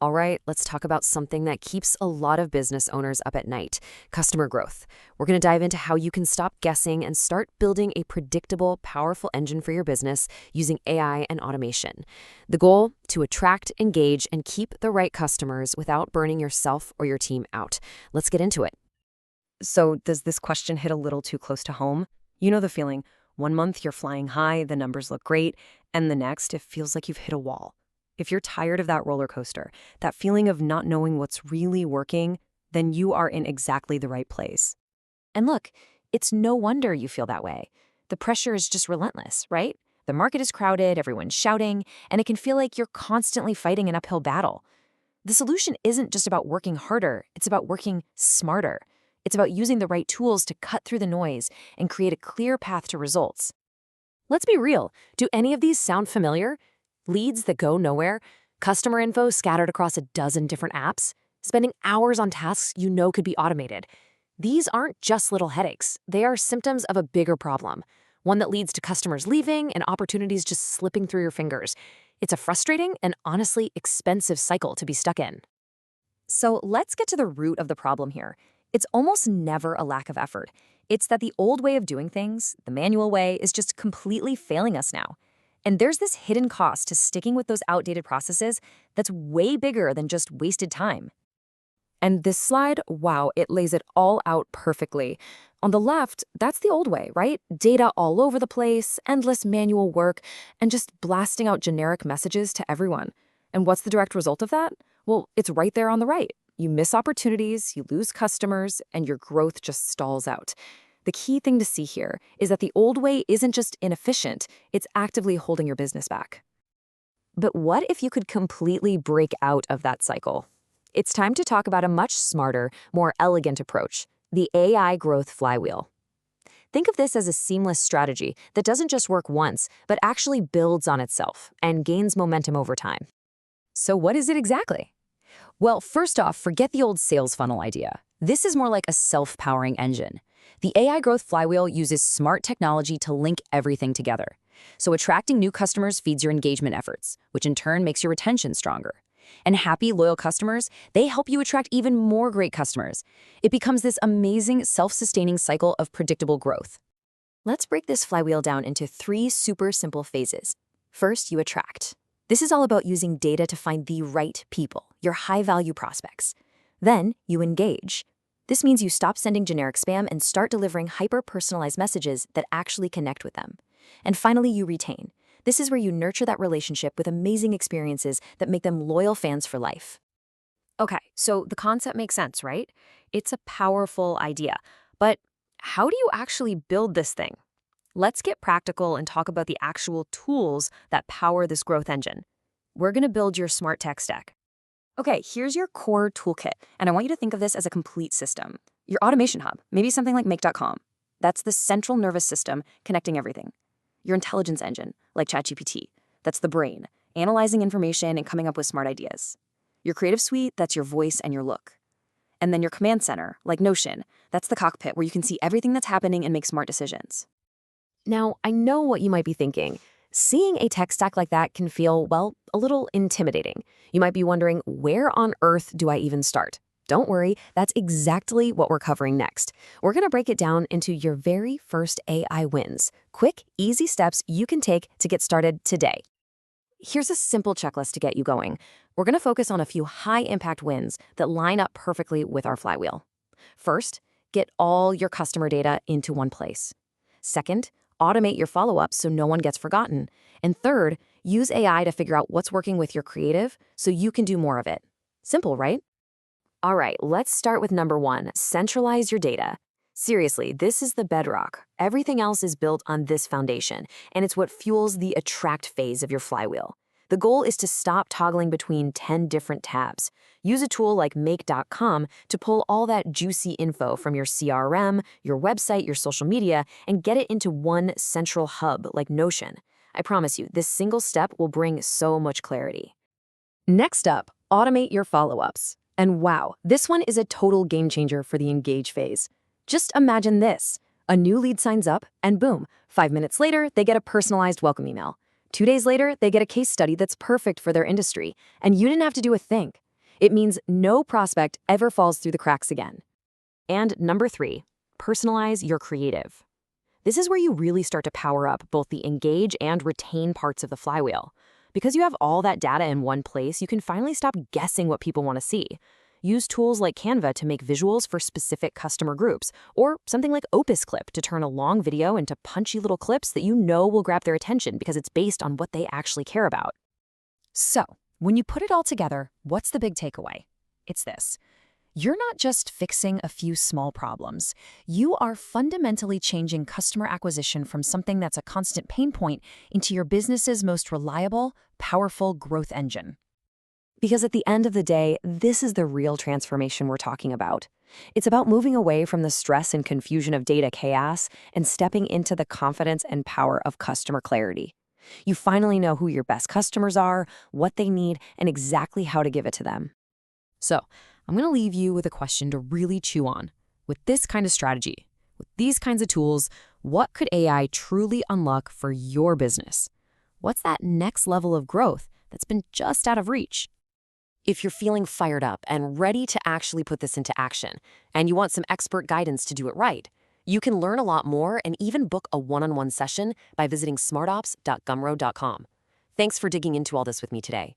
All right, let's talk about something that keeps a lot of business owners up at night: customer growth. We're going to dive into how you can stop guessing and start building a predictable, powerful engine for your business using AI and automation. The goal: to attract, engage, and keep the right customers without burning yourself or your team out. Let's get into it. So, does this question hit a little too close to home? You know the feeling. One month you're flying high, the numbers look great, and the next it feels like you've hit a wall. If you're tired of that roller coaster, that feeling of not knowing what's really working, then you are in exactly the right place. And look, it's no wonder you feel that way. The pressure is just relentless, right? The market is crowded, everyone's shouting, and it can feel like you're constantly fighting an uphill battle. The solution isn't just about working harder, it's about working smarter. It's about using the right tools to cut through the noise and create a clear path to results. Let's be real. Do any of these sound familiar? Leads that go nowhere? Customer info scattered across a dozen different apps? Spending hours on tasks you know could be automated? These aren't just little headaches. They are symptoms of a bigger problem, one that leads to customers leaving and opportunities just slipping through your fingers. It's a frustrating and honestly expensive cycle to be stuck in. So let's get to the root of the problem here. It's almost never a lack of effort. It's that the old way of doing things, the manual way, is just completely failing us now. And there's this hidden cost to sticking with those outdated processes that's way bigger than just wasted time. And this slide, wow, it lays it all out perfectly. On the left, that's the old way, right? Data all over the place, endless manual work, and just blasting out generic messages to everyone. And what's the direct result of that? Well, it's right there on the right. You miss opportunities, you lose customers, and your growth just stalls out. The key thing to see here is that the old way isn't just inefficient, it's actively holding your business back. But what if you could completely break out of that cycle? It's time to talk about a much smarter, more elegant approach: the AI growth flywheel. Think of this as a seamless strategy that doesn't just work once, but actually builds on itself and gains momentum over time. So what is it exactly? Well, first off, forget the old sales funnel idea. This is more like a self-powering engine. The AI growth flywheel uses smart technology to link everything together. So attracting new customers feeds your engagement efforts, which in turn makes your retention stronger. And happy, loyal customers, they help you attract even more great customers. It becomes this amazing, self-sustaining cycle of predictable growth. Let's break this flywheel down into 3 super simple phases. First, you attract. This is all about using data to find the right people, your high-value prospects. Then, you engage. This means you stop sending generic spam and start delivering hyper-personalized messages that actually connect with them. And finally, you retain. This is where you nurture that relationship with amazing experiences that make them loyal fans for life. Okay, so the concept makes sense, right? It's a powerful idea. But how do you actually build this thing? Let's get practical and talk about the actual tools that power this growth engine. We're going to build your smart tech stack. Okay, here's your core toolkit, and I want you to think of this as a complete system. Your automation hub, maybe something like make.com. That's the central nervous system connecting everything. Your intelligence engine, like ChatGPT. That's the brain, analyzing information and coming up with smart ideas. Your creative suite, that's your voice and your look. And then your command center, like Notion. That's the cockpit where you can see everything that's happening and make smart decisions. Now, I know what you might be thinking. Seeing a tech stack like that can feel, well, a little intimidating. You might be wondering, where on earth do I even start? Don't worry, that's exactly what we're covering next. We're going to break it down into your very first AI wins. Quick, easy steps you can take to get started today. Here's a simple checklist to get you going. We're going to focus on a few high-impact wins that line up perfectly with our flywheel. First, get all your customer data into one place. Second, automate your follow-ups so no one gets forgotten. And third, use AI to figure out what's working with your creative so you can do more of it. Simple, right? All right, let's start with number 1, centralize your data. Seriously, this is the bedrock. Everything else is built on this foundation, and it's what fuels the attract phase of your flywheel. The goal is to stop toggling between 10 different tabs. Use a tool like make.com to pull all that juicy info from your CRM, your website, your social media, and get it into one central hub like Notion. I promise you, this single step will bring so much clarity. Next up, automate your follow-ups. And wow, this one is a total game changer for the engage phase. Just imagine this. A new lead signs up, and boom, 5 minutes later, they get a personalized welcome email. 2 days later, they get a case study that's perfect for their industry, and you didn't have to do a thing. It means no prospect ever falls through the cracks again. And number 3, personalize your creative. This is where you really start to power up both the engage and retain parts of the flywheel. Because you have all that data in one place, you can finally stop guessing what people want to see. Use tools like Canva to make visuals for specific customer groups, or something like Opus Clip to turn a long video into punchy little clips that you know will grab their attention because it's based on what they actually care about. So, when you put it all together, what's the big takeaway? It's this. You're not just fixing a few small problems. You are fundamentally changing customer acquisition from something that's a constant pain point into your business's most reliable, powerful growth engine. Because at the end of the day, this is the real transformation we're talking about. It's about moving away from the stress and confusion of data chaos and stepping into the confidence and power of customer clarity. You finally know who your best customers are, what they need, and exactly how to give it to them. So, I'm going to leave you with a question to really chew on. With this kind of strategy, with these kinds of tools, what could AI truly unlock for your business? What's that next level of growth that's been just out of reach? If you're feeling fired up and ready to actually put this into action, and you want some expert guidance to do it right, you can learn a lot more and even book a one-on-one session by visiting smartops.gumroad.com. Thanks for digging into all this with me today.